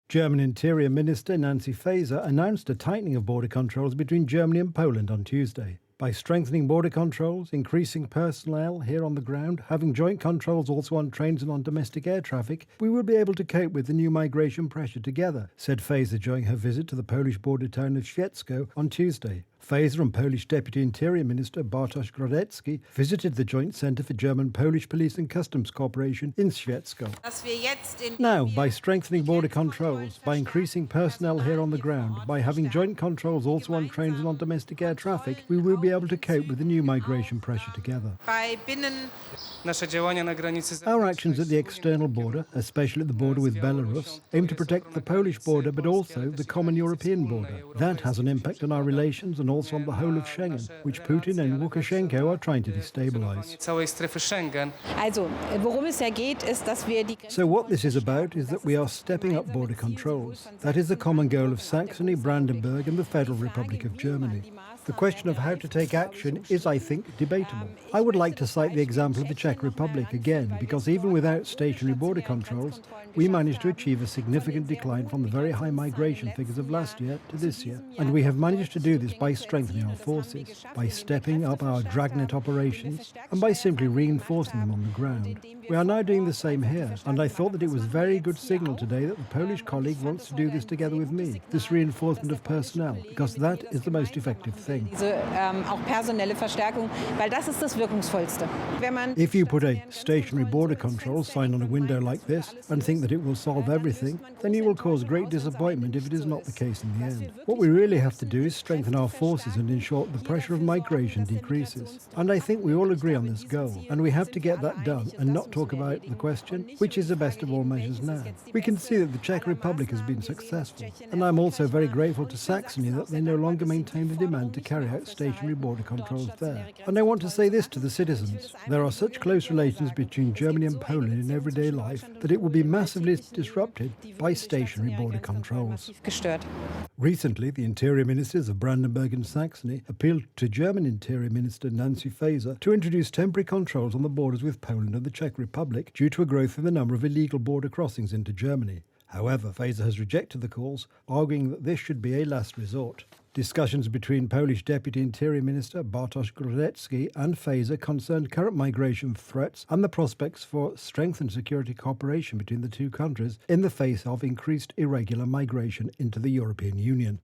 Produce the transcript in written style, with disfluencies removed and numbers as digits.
German Interior Minister Nancy Faeser announced a tightening of border controls between Germany and Poland on Tuesday. By strengthening border controls, increasing personnel here on the ground, having joint controls also on trains and on domestic air traffic, we will be able to cope with the new migration pressure together, said Faeser during her visit to the Polish border town of Świecko on Tuesday. Faeser and Polish Deputy Interior Minister Bartosz Grodecki visited the Joint Centre for German-Polish Police and Customs Cooperation in Świecko. Now, by strengthening border controls, by increasing personnel here on the ground, by having joint controls also on trains and on domestic air traffic, we will be able to cope with the new migration pressure together. Our actions at the external border, especially at the border with Belarus, aim to protect the Polish border but also the common European border. That has an impact on our relations and also on the whole of Schengen, which Putin and Lukashenko are trying to destabilize. So what this is about is that we are stepping up border controls. That is the common goal of Saxony, Brandenburg and the Federal Republic of Germany. The question of how to take action is, I think, debatable. I would like to cite the example of the Czech Republic again, because even without stationary border controls, we managed to achieve a significant decline from the very high migration figures of last year to this year. And we have managed to do this by strengthening our forces, by stepping up our dragnet operations, and by simply reinforcing them on the ground. We are now doing the same here, and I thought that it was a very good signal today that the Polish colleague wants to do this together with me, this reinforcement of personnel, because that is the most effective thing. If you put a stationary border control sign on a window like this and think that it will solve everything, then you will cause great disappointment if it is not the case in the end. What we really have to do is strengthen our forces and ensure the pressure of migration decreases. And I think we all agree on this goal, and we have to get that done and not talk about the question, which is the best of all measures now. We can see that the Czech Republic has been successful, and I'm also very grateful to Saxony that they no longer maintain the demand to carry out stationary border controls there. And I want to say this to the citizens. There are such close relations between Germany and Poland in everyday life that it will be massively disrupted by stationary border controls. Recently, the Interior Ministers of Brandenburg and Saxony appealed to German Interior Minister Nancy Faeser to introduce temporary controls on the borders with Poland and the Czech Republic due to a growth in the number of illegal border crossings into Germany. However, Faeser has rejected the calls, arguing that this should be a last resort. Discussions between Polish Deputy Interior Minister Bartosz Grodecki and Faeser concerned current migration threats and the prospects for strengthened security cooperation between the two countries in the face of increased irregular migration into the European Union.